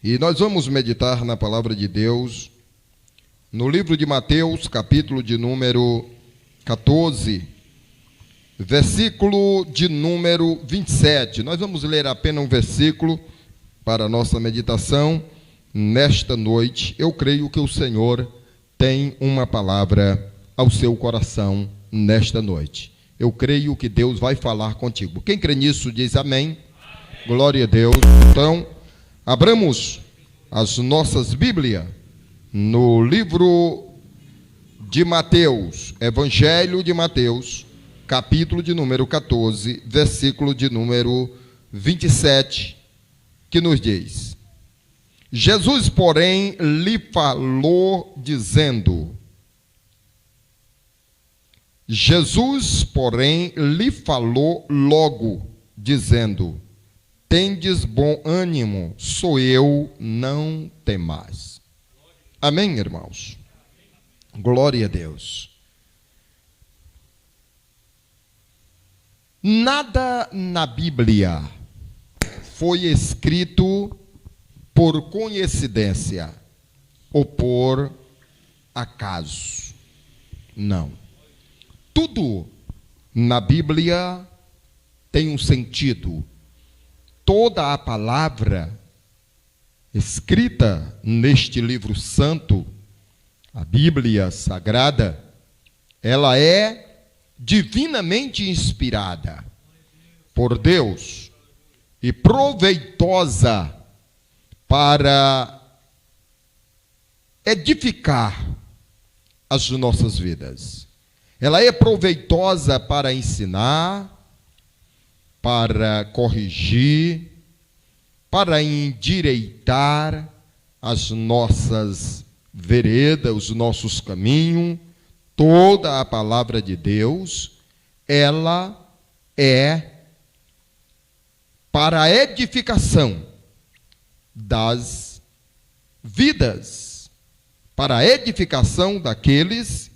E nós vamos meditar na palavra de Deus no livro de Mateus, capítulo de número 14, versículo de número 27. Nós vamos ler apenas um versículo para a nossa meditação nesta noite. Eu creio que o Senhor tem uma palavra ao seu coração nesta noite. Eu creio que Deus vai falar contigo. Quem crê nisso diz amém. Glória a Deus. Então, abramos as nossas Bíblias no livro de Mateus, Evangelho de Mateus, capítulo de número 14, versículo de número 27, que nos diz: Jesus, porém, lhe falou dizendo, logo, dizendo: tendes bom ânimo, sou eu, não temais. Amém, irmãos? Glória a Deus. Nada na Bíblia foi escrito por coincidência ou por acaso. Não. Tudo na Bíblia tem um sentido. Toda a palavra escrita neste livro santo, a Bíblia Sagrada, ela é divinamente inspirada por Deus e proveitosa para edificar as nossas vidas. Ela é proveitosa para ensinar, para corrigir, para endireitar as nossas veredas, os nossos caminhos. Toda a palavra de Deus, ela é para a edificação das vidas, para a edificação daqueles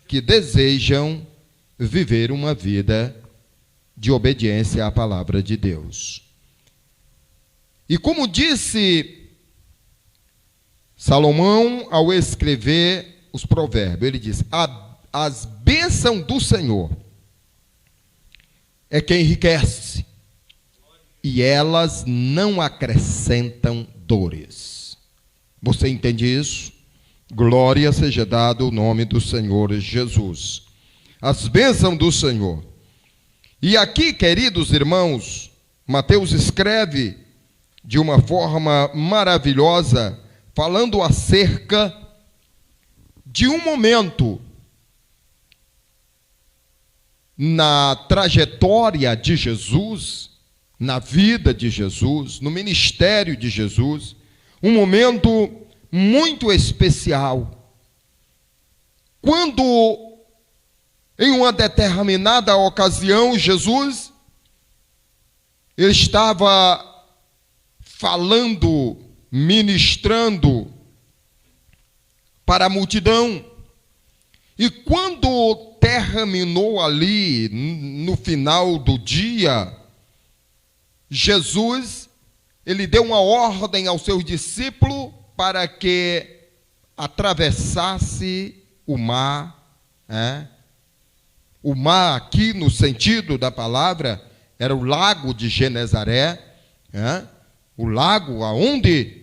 que desejam viver uma vida de obediência à palavra de Deus. E como disse Salomão ao escrever os provérbios, ele diz: as bênçãos do Senhor é que enriquece, e elas não acrescentam dores. Você entende isso? Glória seja dada o nome do Senhor Jesus. As bênçãos do Senhor. E aqui, queridos irmãos, Mateus escreve de uma forma maravilhosa, falando acerca de um momento na trajetória de Jesus, na vida de Jesus, no ministério de Jesus, um momento muito especial. Quando, em uma determinada ocasião, Jesus estava falando, ministrando para a multidão. E quando terminou ali, no final do dia, Jesus, ele deu uma ordem aos seus discípulos para que atravessasse o mar. O mar aqui, no sentido da palavra, era o lago de Genezaré, o lago aonde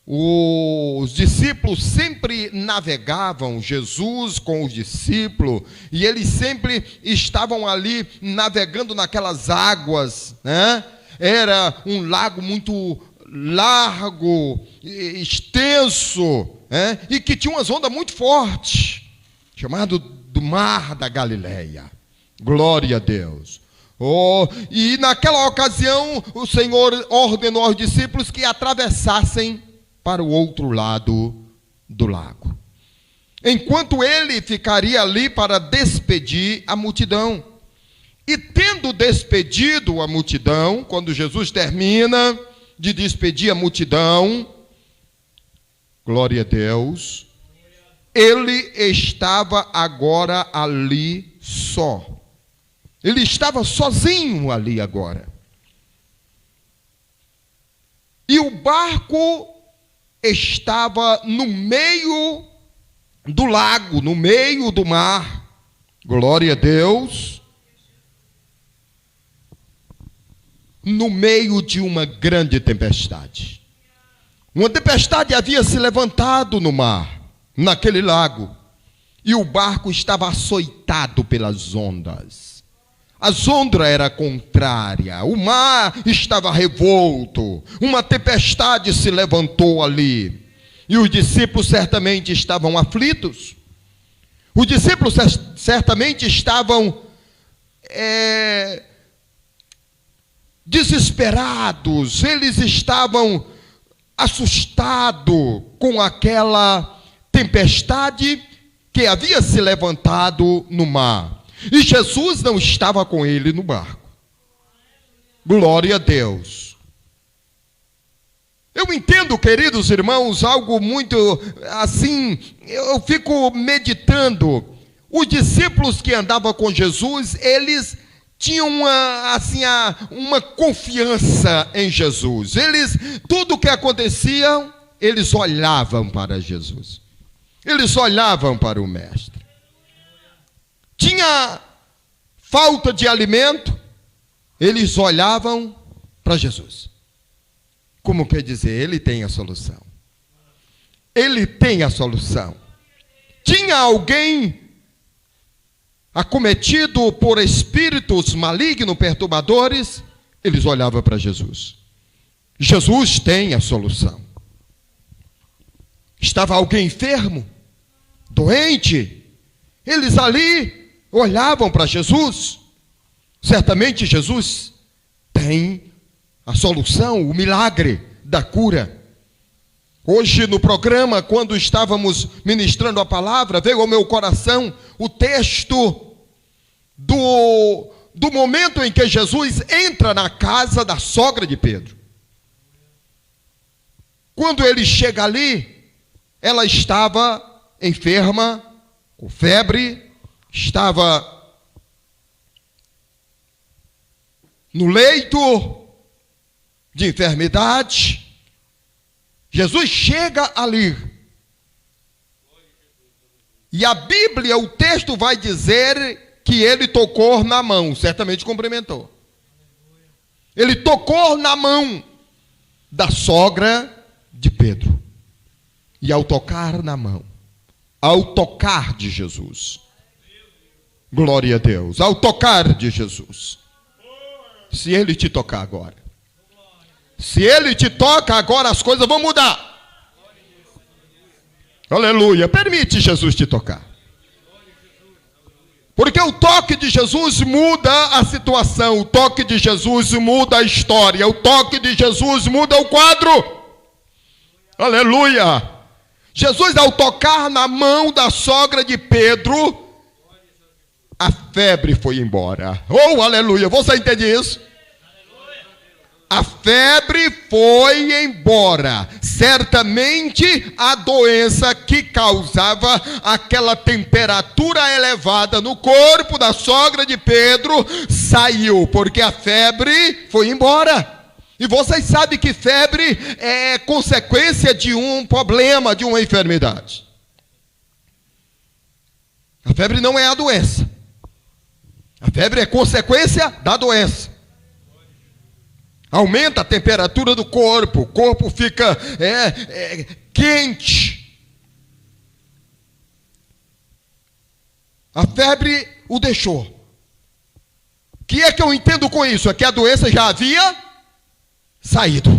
os discípulos sempre navegavam, Jesus com os discípulos, e eles sempre estavam ali navegando naquelas águas, Era um lago muito largo, extenso, e que tinha umas ondas muito fortes, chamado do Mar da Galileia. Glória a Deus. E naquela ocasião, o Senhor ordenou aos discípulos que atravessassem para o outro lado do lago, enquanto ele ficaria ali para despedir a multidão. E tendo despedido a multidão, quando Jesus termina de despedir a multidão, glória a Deus, ele estava agora ali só. Ele estava sozinho ali agora. E o barco estava no meio do lago, no meio do mar. Glória a Deus. No meio de uma grande tempestade. Uma tempestade havia se levantado no mar, naquele lago, e o barco estava açoitado pelas ondas. A onda era contrária, o mar estava revolto, uma tempestade se levantou ali, e os discípulos certamente estavam aflitos. Os discípulos certamente estavam desesperados, eles estavam assustados com aquela tempestade que havia se levantado no mar. E Jesus não estava com ele no barco. Glória a Deus. Eu entendo, queridos irmãos, algo muito assim, eu fico meditando. Os discípulos que andavam com Jesus, eles tinham uma confiança em Jesus. Tudo o que acontecia, eles olhavam para Jesus. Eles olhavam para o Mestre. Tinha falta de alimento, eles olhavam para Jesus. Como quer dizer, ele tem a solução. Ele tem a solução. Tinha alguém acometido por espíritos malignos, perturbadores, eles olhavam para Jesus. Jesus tem a solução. Estava alguém enfermo, doente, eles ali olhavam para Jesus. Certamente Jesus tem a solução, o milagre da cura. Hoje no programa, quando estávamos ministrando a palavra, veio ao meu coração o texto do momento em que Jesus entra na casa da sogra de Pedro. Quando ele chega ali, ela estava enferma, com febre, estava no leito de enfermidade. Jesus chega ali. E a Bíblia, o texto vai dizer que ele tocou na mão, certamente cumprimentou. Ele tocou na mão da sogra de Pedro. E ao tocar na mão, ao tocar de Jesus, glória a Deus, ao tocar de Jesus, se ele te tocar agora, se ele te toca agora, as coisas vão mudar. Aleluia. Permite Jesus te tocar. Porque o toque de Jesus muda a situação. O toque de Jesus muda a história. O toque de Jesus muda o quadro. Aleluia. Jesus, ao tocar na mão da sogra de Pedro, a febre foi embora. Oh, aleluia. Você entende isso? A febre foi embora. Certamente a doença que causava aquela temperatura elevada no corpo da sogra de Pedro saiu, porque a febre foi embora. E vocês sabem que febre é consequência de um problema, de uma enfermidade. A febre não é a doença. A febre é consequência da doença. Aumenta a temperatura do corpo, o corpo fica quente. A febre o deixou. O que é que eu entendo com isso? É que a doença já havia saído.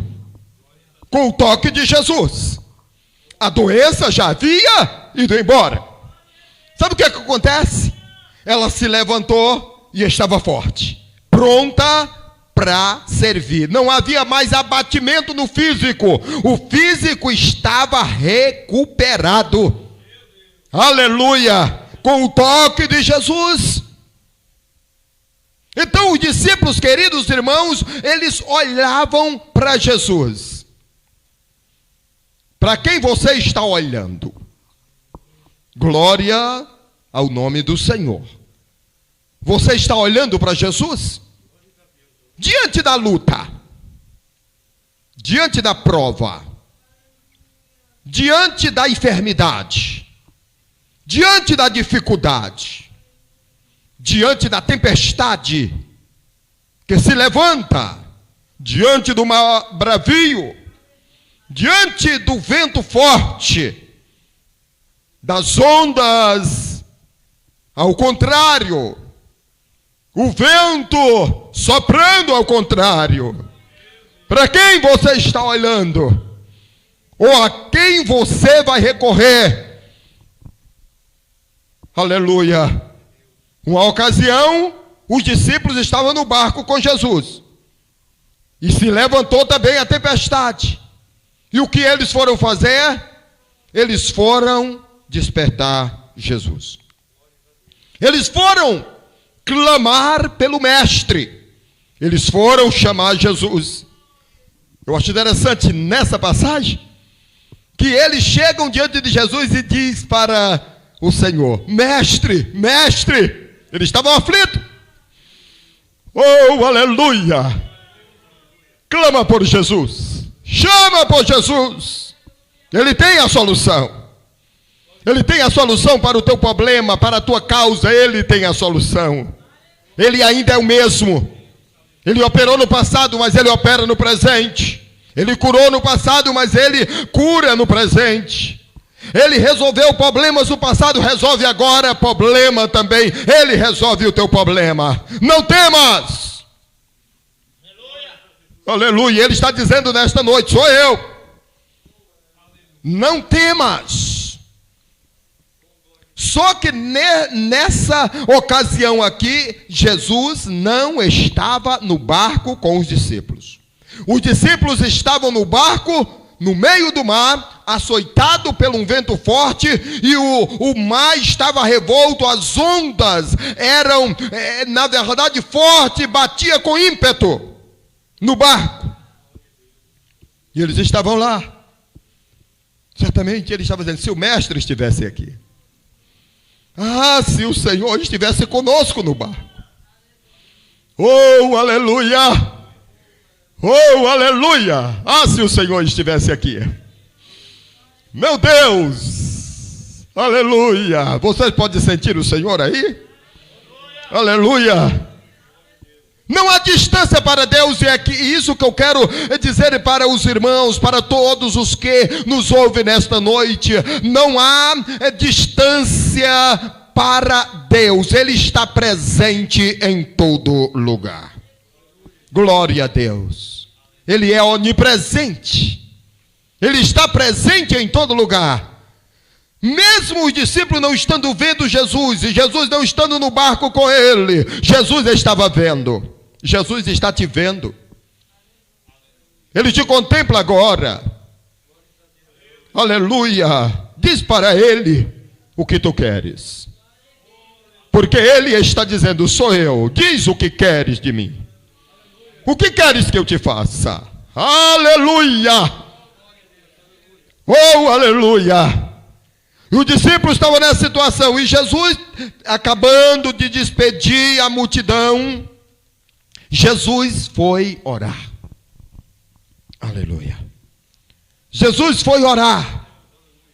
Com o toque de Jesus. A doença já havia ido embora. Sabe o que é que acontece? Ela se levantou e estava forte. Pronta para servir. Não havia mais abatimento no físico. O físico estava recuperado. Aleluia! Com o toque de Jesus. Então os discípulos, queridos irmãos, eles olhavam para Jesus. Para quem você está olhando? Glória ao nome do Senhor. Você está olhando para Jesus? Diante da luta, diante da prova, diante da enfermidade, diante da dificuldade, diante da tempestade que se levanta, diante do mar bravio, diante do vento forte, das ondas, ao contrário, o vento soprando ao contrário. Para quem você está olhando? Ou a quem você vai recorrer? Aleluia. Uma ocasião, os discípulos estavam no barco com Jesus. E se levantou também a tempestade. E o que eles foram fazer? Eles foram despertar Jesus. Eles foram clamar pelo Mestre. Eles foram chamar Jesus. Eu acho interessante nessa passagem que eles chegam diante de Jesus e diz para o Senhor: Mestre, Mestre. Eles estavam aflitos. Oh, aleluia. Clama por Jesus. Chama por Jesus. Ele tem a solução. Ele tem a solução para o teu problema, para a tua causa. Ele tem a solução. Ele ainda é o mesmo. Ele operou no passado, mas ele opera no presente. Ele curou no passado, mas ele cura no presente. Ele resolveu problemas no passado, resolve agora problema também. Ele resolve o teu problema. Não temas. Aleluia. Aleluia. Ele está dizendo nesta noite: sou eu. Não temas. Só que nessa ocasião aqui, Jesus não estava no barco com os discípulos. Os discípulos estavam no barco, no meio do mar, açoitado por um vento forte, e o mar estava revolto, as ondas eram, na verdade, forte, batia com ímpeto no barco. E eles estavam lá. Certamente eles estavam dizendo: se o mestre estivesse aqui. Ah, se o Senhor estivesse conosco no barco. Oh, aleluia. Oh, aleluia. Ah, se o Senhor estivesse aqui. Meu Deus. Aleluia. Vocês podem sentir o Senhor aí? Aleluia. Não há distância para Deus, e é isso que eu quero dizer para os irmãos, para todos os que nos ouvem nesta noite. Não há distância para Deus, Ele está presente em todo lugar. Glória a Deus. Ele é onipresente, Ele está presente em todo lugar. Mesmo os discípulos não estando vendo Jesus, e Jesus não estando no barco com ele, Jesus estava vendo. Jesus está te vendo. Ele te contempla agora. Aleluia. Diz para ele o que tu queres. Porque ele está dizendo: sou eu. Diz o que queres de mim. O que queres que eu te faça? Aleluia. Oh, aleluia. E os discípulos estavam nessa situação, e Jesus, acabando de despedir a multidão, Jesus foi orar. Aleluia. Jesus foi orar.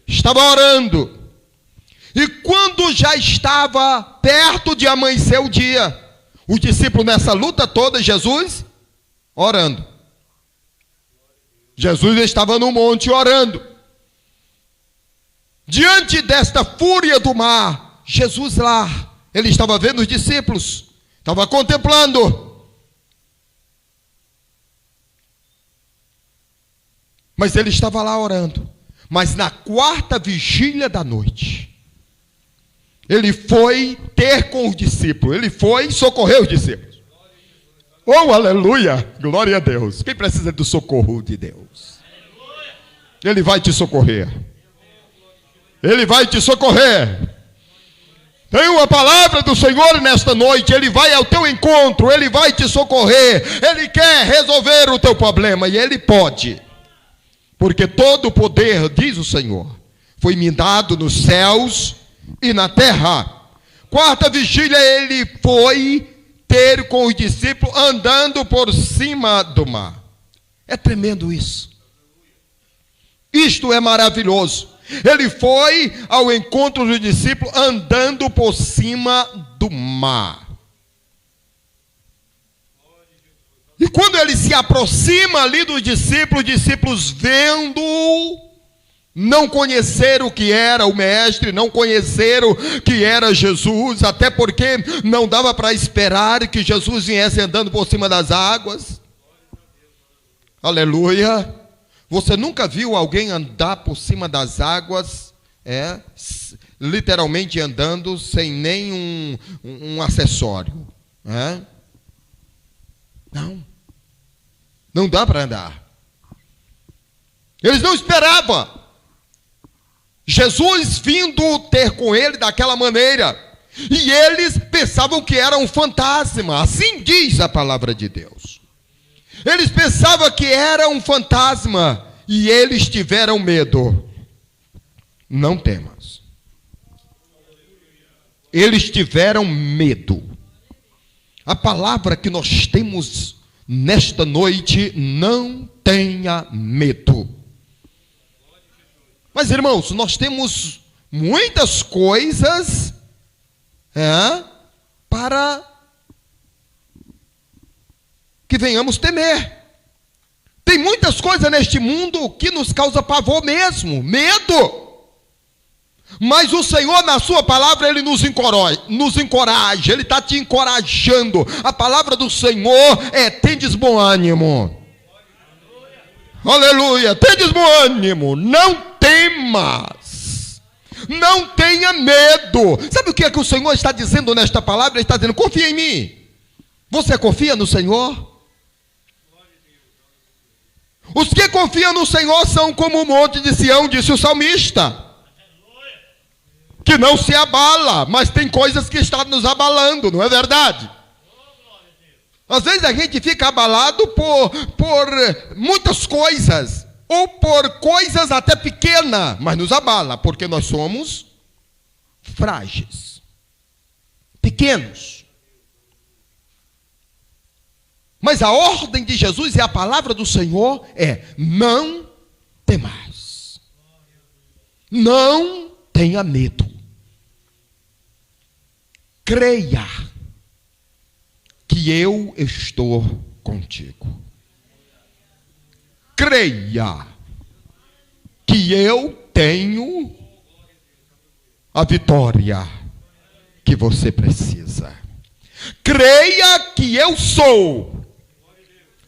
Estava orando. E quando já estava perto de amanhecer o dia, os discípulos nessa luta toda, Jesus orando. Jesus estava no monte orando. Diante desta fúria do mar, Jesus lá, ele estava vendo os discípulos, estava contemplando. Mas ele estava lá orando. Mas na quarta vigília da noite, ele foi ter com os discípulos, ele foi socorrer os discípulos. Oh, aleluia, glória a Deus. Quem precisa do socorro de Deus? Ele vai te socorrer. Ele vai te socorrer. Tem uma palavra do Senhor nesta noite. Ele vai ao teu encontro, ele vai te socorrer. Ele quer resolver o teu problema, e ele pode. Porque todo o poder, diz o Senhor, foi me dado nos céus e na terra. Quarta vigília, ele foi ter com os discípulos andando por cima do mar. É tremendo isso. E Isto é maravilhoso. Ele foi ao encontro dos discípulos andando por cima do mar. E quando ele se aproxima ali dos discípulos, os discípulos vendo-o, não conheceram o que era o mestre, não conheceram que era Jesus, até porque não dava para esperar que Jesus viesse andando por cima das águas. Aleluia. Você nunca viu alguém andar por cima das águas, literalmente andando sem nenhum um acessório? Não dá para andar. Eles não esperavam Jesus vindo ter com ele daquela maneira. E eles pensavam que era um fantasma. Assim diz a palavra de Deus. Eles pensavam que era um fantasma. E eles tiveram medo. Não temas. Eles tiveram medo. A palavra que nós temos nesta noite: não tenha medo. Mas, irmãos, nós temos muitas coisas para que venhamos temer. Tem muitas coisas neste mundo que nos causa pavor mesmo, medo. Mas o Senhor, na sua palavra, Ele nos encoraja, Ele está te encorajando. A palavra do Senhor é: tendes bom ânimo. Aleluia, tendes bom ânimo, não temas, não tenha medo. Sabe o que é que o Senhor está dizendo nesta palavra? Ele está dizendo: confia em mim. Você confia no Senhor? Os que confiam no Senhor são como o monte de Sião, disse o salmista, que não se abala. Mas tem coisas que estão nos abalando, não é verdade? Às vezes a gente fica abalado por muitas coisas, ou por coisas até pequenas, mas nos abala, porque nós somos frágeis, pequenos. Mas a ordem de Jesus e a palavra do Senhor é: não temais, não tenha medo, creia que eu estou contigo. Creia que eu tenho a vitória que você precisa. Creia que eu sou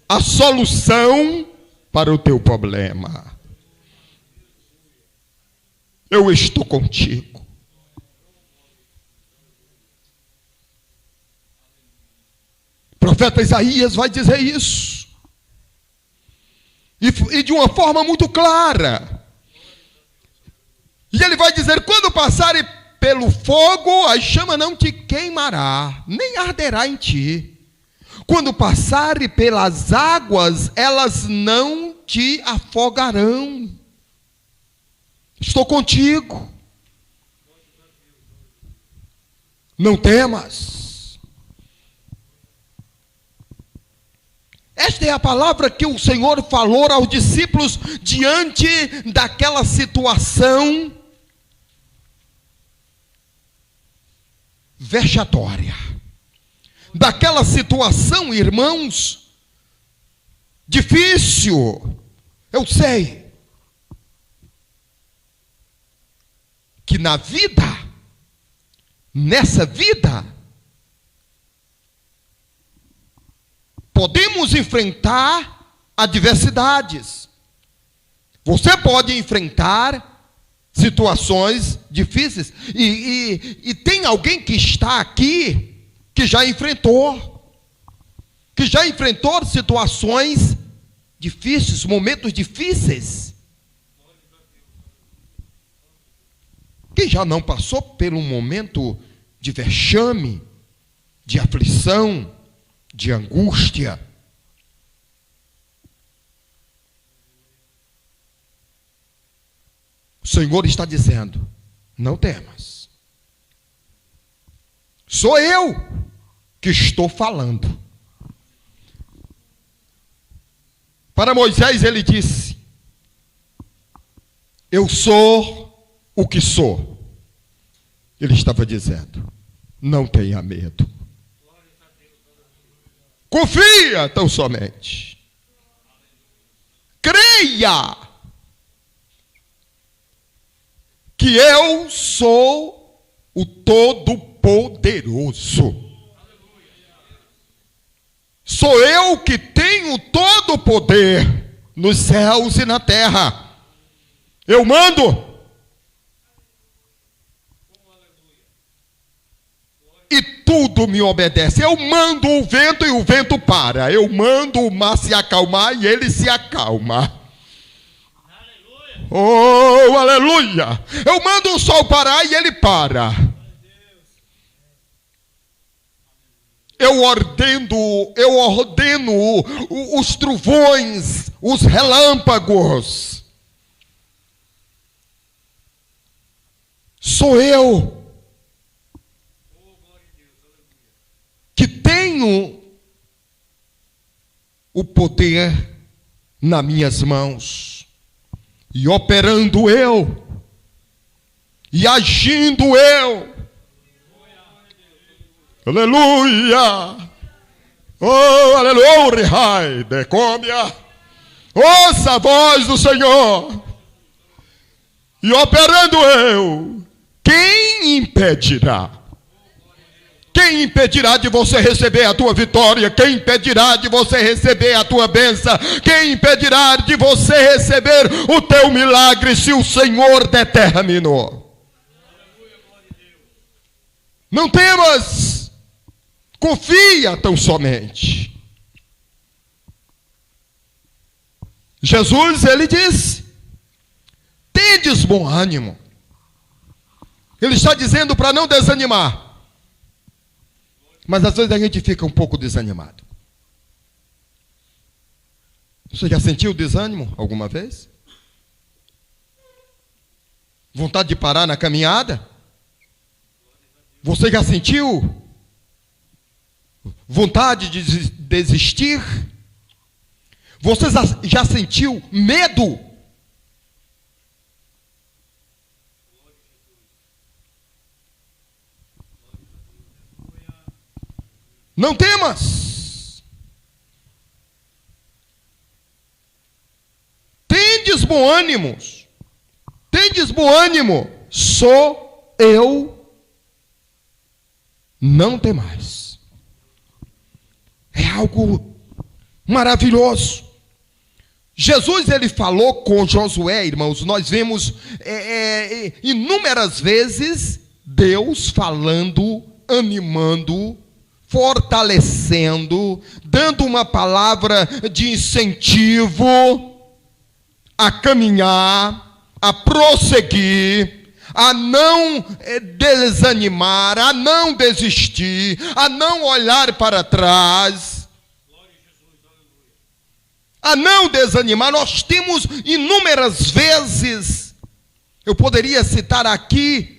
a solução para o teu problema. Eu estou contigo. O profeta Isaías vai dizer isso. E de uma forma muito clara. E ele vai dizer: quando passarem pelo fogo, a chama não te queimará, nem arderá em ti. Quando passarem pelas águas, elas não te afogarão. Estou contigo. Não temas. Esta é a palavra que o Senhor falou aos discípulos diante daquela situação vexatória. Daquela situação, irmãos, difícil. Eu sei que na vida, nessa vida, podemos enfrentar adversidades. Você pode enfrentar situações difíceis. E tem alguém que está aqui que já enfrentou situações difíceis, momentos difíceis. Quem já não passou por um momento de vexame, de aflição, de angústia? O Senhor está dizendo: não temas. Sou eu que estou falando. Para Moisés ele disse: Eu sou o que sou. Ele estava dizendo: não tenha medo. Confia tão somente. Creia que eu sou o Todo-Poderoso. Sou eu que tenho todo o poder nos céus e na terra. Eu mando. E tudo me obedece. Eu mando o vento e o vento para. Eu mando o mar se acalmar e ele se acalma. Oh, aleluia! Eu mando o sol parar e ele para. Eu ordeno os trovões, os relâmpagos. Sou eu que tenho o poder nas minhas mãos, e operando eu, e agindo eu. Aleluia! Oh, aleluia! Rai, decômia! Ouça a voz do Senhor. E operando eu, quem impedirá? Quem impedirá de você receber a tua vitória? Quem impedirá de você receber a tua bênção? Quem impedirá de você receber o teu milagre se o Senhor determinou? Não temas, confia tão somente. Jesus, ele diz: tendes bom ânimo. Ele está dizendo para não desanimar. Mas às vezes a gente fica um pouco desanimado. Você já sentiu desânimo alguma vez? Vontade de parar na caminhada? Você já sentiu vontade de desistir? Você já sentiu medo? Não temas. Tendes bom ânimo. Tendes bom ânimo. Sou eu. Não temais. É algo maravilhoso. Jesus, ele falou com Josué, irmãos. Nós vemos inúmeras vezes Deus falando, animando, fortalecendo, dando uma palavra de incentivo a caminhar, a prosseguir, a não desanimar, a não desistir, a não olhar para trás, a não desanimar. Nós temos inúmeras vezes, eu poderia citar aqui